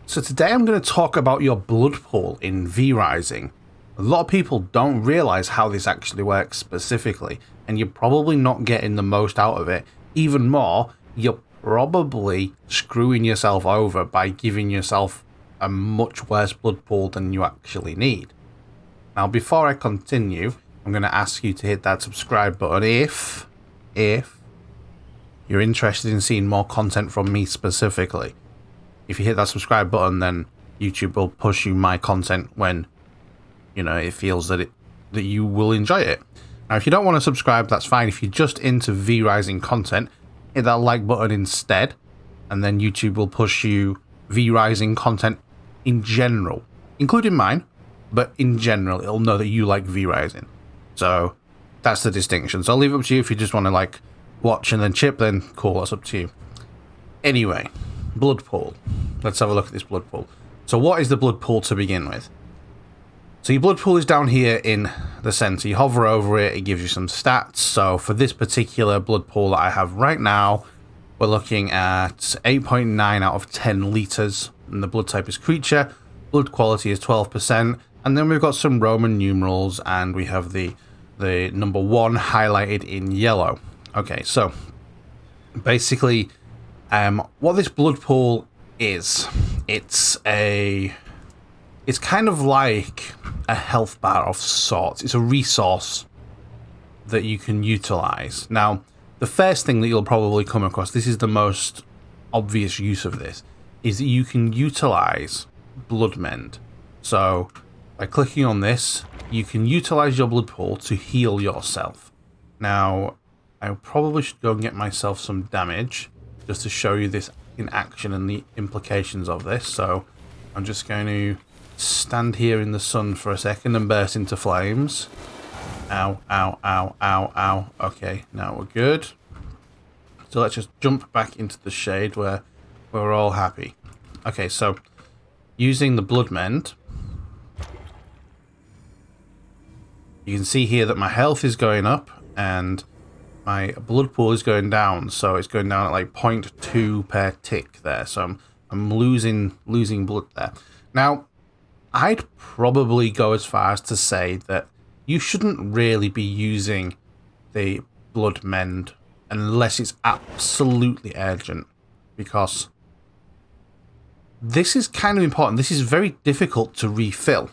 So today I'm going to talk about your blood pool in V-Rising. A lot of people don't realize how this actually works specifically, and you're probably not getting the most out of it. Even more, you're probably screwing yourself over by giving yourself a much worse blood pool than you actually need. Now, before I continue, I'm going to ask you to hit that subscribe button if you're interested in seeing more content from me specifically. If you hit that subscribe button, then YouTube will push you my content when, it feels that you will enjoy it. Now, if you don't want to subscribe, that's fine. If you're just into V-Rising content, hit that like button instead, and then YouTube will push you V-Rising content in general, including mine, but in general, it'll know that you like V-Rising. So that's the distinction. So I'll leave it up to you. If you just want to watch and then chip, then cool, that's up to you. Anyway, blood pool. Let's have a look at this blood pool. So what is the blood pool to begin with? So your blood pool is down here in the center. You hover over it, it gives you some stats. So for this particular blood pool that I have right now, we're looking at 8.9 out of 10 liters, and the blood type is creature. Blood quality is 12%, and then we've got some Roman numerals, and we have the number 1 highlighted in yellow. Okay, so basically, what this blood pool is, it's kind of like a health bar of sorts. It's a resource that you can utilize. Now, the first thing that you'll probably come across, this is the most obvious use of this, is that you can utilize blood mend. So by clicking on this, you can utilize your blood pool to heal yourself. Now, I probably should go and get myself some damage just to show you this in action and the implications of this. So I'm just going to stand here in the sun for a second and burst into flames. Ow, ow, ow, ow, ow. Okay, now we're good. So let's just jump back into the shade where we're all happy. Okay, so using the blood mend, you can see here that my health is going up and my blood pool is going down. So it's going down at 0.2 per tick there. So I'm losing blood there. Now, I'd probably go as far as to say that you shouldn't really be using the blood mend unless it's absolutely urgent, because this is kind of important. This is very difficult to refill.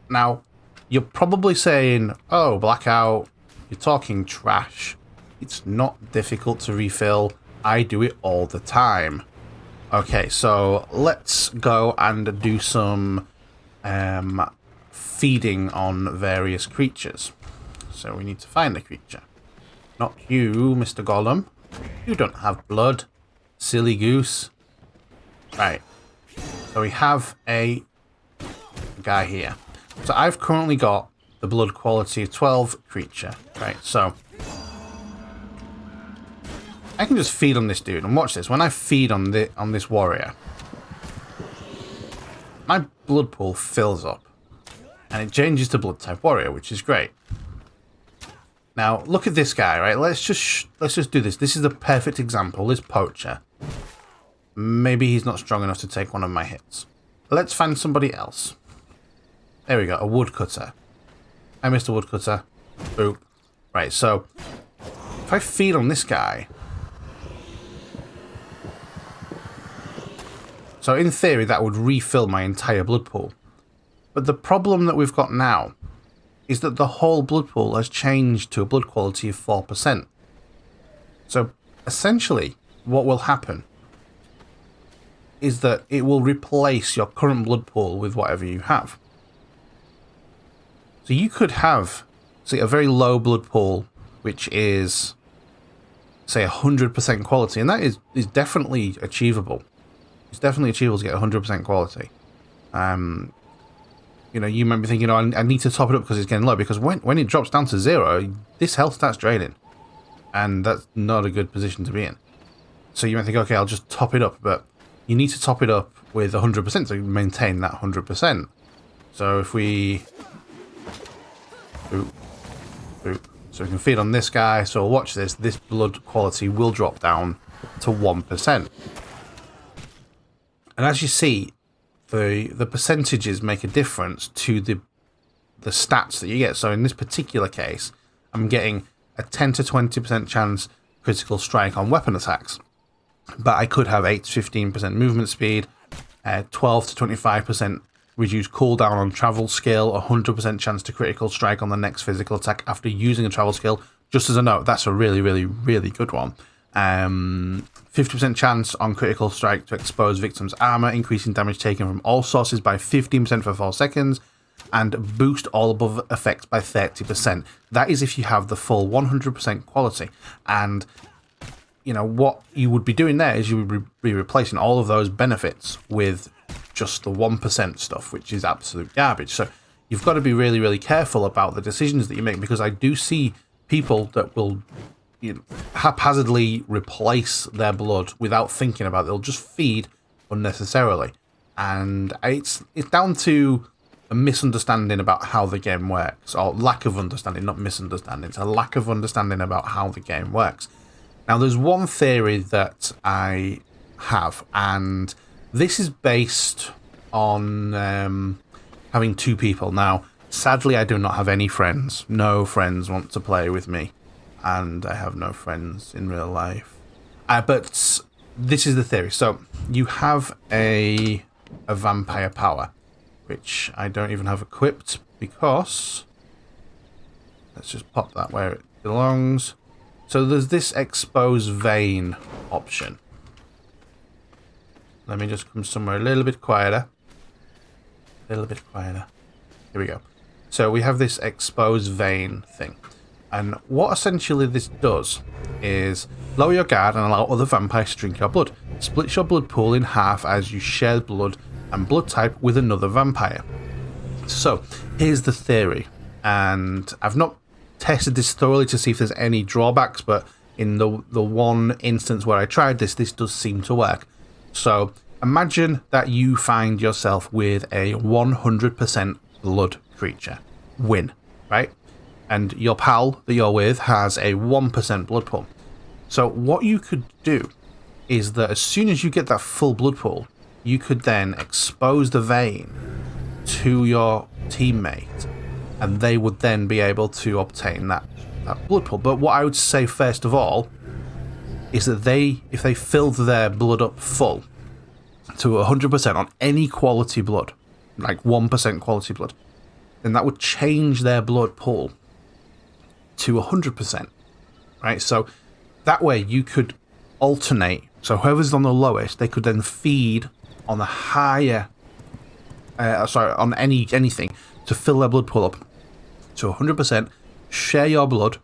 Now, you're probably saying, oh, Blackout, you're talking trash. It's not difficult to refill. I do it all the time. Okay, so let's go and do some feeding on various creatures. So we need to find a creature. Not you, Mr. Golem. You don't have blood. Silly goose. Right. So we have a guy here. So I've currently got the blood quality of 12 creature. Right, so I can just feed on this dude, and watch this. When I feed on this warrior, my blood pool fills up, and it changes to blood type warrior, which is great. Now look at this guy, right? Let's just do this. This is the perfect example. This poacher, maybe he's not strong enough to take one of my hits. Let's find somebody else. There we go, a woodcutter. Hi, Mr. Woodcutter. Boop. Right, so if I feed on this guy, so in theory, that would refill my entire blood pool. But the problem that we've got now is that the whole blood pool has changed to a blood quality of 4%. So essentially, what will happen is that it will replace your current blood pool with whatever you have. So you could have, say, a very low blood pool, which is, say, 100% quality, and that is definitely achievable. It's definitely achievable to get 100% quality. You might be thinking, I need to top it up because it's getting low. Because when it drops down to 0, this health starts draining. And that's not a good position to be in. So you might think, okay, I'll just top it up. But you need to top it up with 100% to maintain that 100%. So if we... Boop. Boop. So we can feed on this guy. So watch this. This blood quality will drop down to 1%. And as you see, the percentages make a difference to the stats that you get. So in this particular case, I'm getting a 10 to 20% chance critical strike on weapon attacks, but I could have 8 to 15% movement speed, 12 to 25% reduced cooldown on travel skill, 100% chance to critical strike on the next physical attack after using a travel skill. Just as a note, that's a really, really, really good one. 50% chance on critical strike to expose victim's armor, increasing damage taken from all sources by 15% for 4 seconds, and boost all above effects by 30%. That is if you have the full 100% quality. And, you know, what you would be doing there is you would be replacing all of those benefits with just the 1% stuff, which is absolute garbage. So you've got to be really, really careful about the decisions that you make, because I do see people that will, you know, haphazardly replace their blood without thinking about it. They'll just feed unnecessarily. And it's down to a misunderstanding about how the game works, or lack of understanding, not misunderstanding. It's a lack of understanding about how the game works. Now, there's one theory that I have, and this is based on having 2 people. Now, sadly, I do not have any friends. No friends want to play with me, and I have no friends in real life. But this is the theory. So you have a vampire power, which I don't even have equipped, because let's just pop that where it belongs. So there's this expose vein option. Let me just come somewhere a little bit quieter. A little bit quieter. Here we go. So we have this expose vein thing. And what essentially this does is lower your guard and allow other vampires to drink your blood. Splits your blood pool in half as you share blood and blood type with another vampire. So here's the theory, and I've not tested this thoroughly to see if there's any drawbacks, but in the one instance where I tried this does seem to work. So imagine that you find yourself with a 100% blood creature. Win, right? And your pal that you're with has a 1% blood pool. So what you could do is that as soon as you get that full blood pool, you could then expose the vein to your teammate, and they would then be able to obtain that blood pool. But what I would say first of all is that if they filled their blood up full to 100% on any quality blood, like 1% quality blood, then that would change their blood pool to 100%, right? So that way you could alternate. So whoever's on the lowest, they could then feed on the higher, on anything to fill their blood pool up to 100%, share your blood,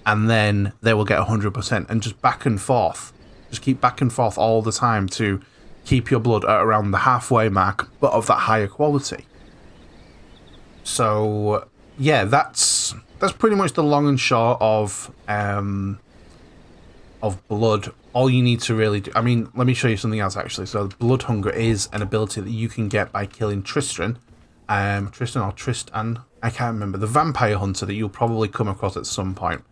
and then they will get 100%, and just back and forth. Just keep back and forth all the time to keep your blood at around the halfway mark, but of that higher quality. So yeah, that's pretty much the long and short of blood. All you need to really do, I mean, let me show you something else actually. So blood hunger is an ability that you can get by killing Tristan, I can't remember, the vampire hunter that you'll probably come across at some point.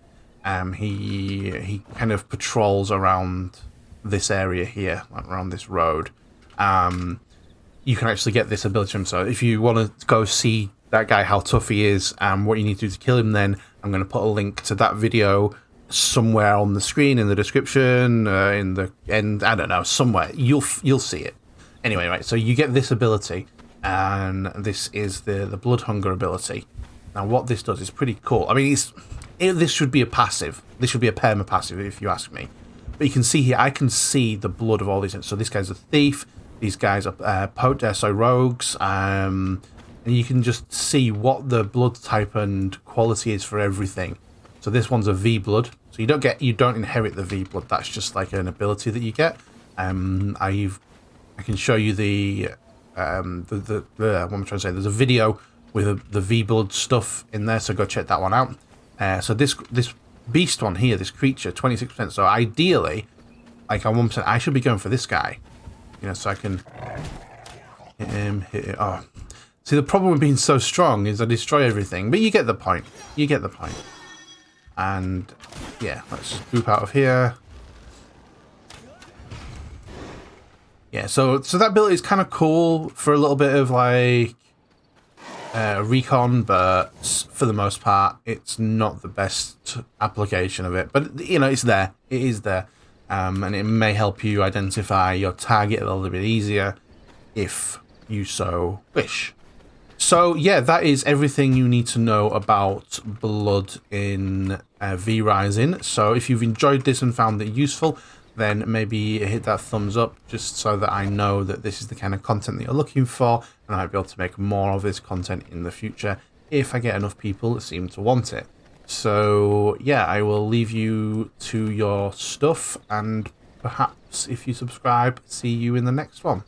He kind of patrols around this area here, like around this road. You can actually get this ability from him. So if you want to go see that guy, how tough he is, and what you need to do to kill him, then I'm going to put a link to that video somewhere on the screen, in the description, in the end, I don't know, somewhere. You'll see it. Anyway, right, so you get this ability, and this is the blood hunger ability. Now what this does is pretty cool. I mean, this should be a passive. This should be a perma passive if you ask me. But you can see here, I can see the blood of all these. So this guy's a thief, these guys are rogues, and you can just see what the blood type and quality is for everything. So this one's a V blood. So you don't inherit the V blood. That's just like an ability that you get. I can show you what am I trying to say? There's a video with the V blood stuff in there, so go check that one out. So this beast one here, this creature, 26%. So ideally, like on 1%, I should be going for this guy. You know, so I can hit him. Oh, see, the problem with being so strong is I destroy everything. But you get the point. You get the point. And yeah, let's just boop out of here. Yeah, so that ability is kind of cool for a little bit of like recon, but for the most part, it's not the best application of it. But you know, it's there. It is there, and it may help you identify your target a little bit easier if you so wish. So yeah, that is everything you need to know about Blood in V Rising. So if you've enjoyed this and found it useful, then maybe hit that thumbs up just so that I know that this is the kind of content that you're looking for, and I might be able to make more of this content in the future if I get enough people that seem to want it. So yeah, I will leave you to your stuff, and perhaps if you subscribe, see you in the next one.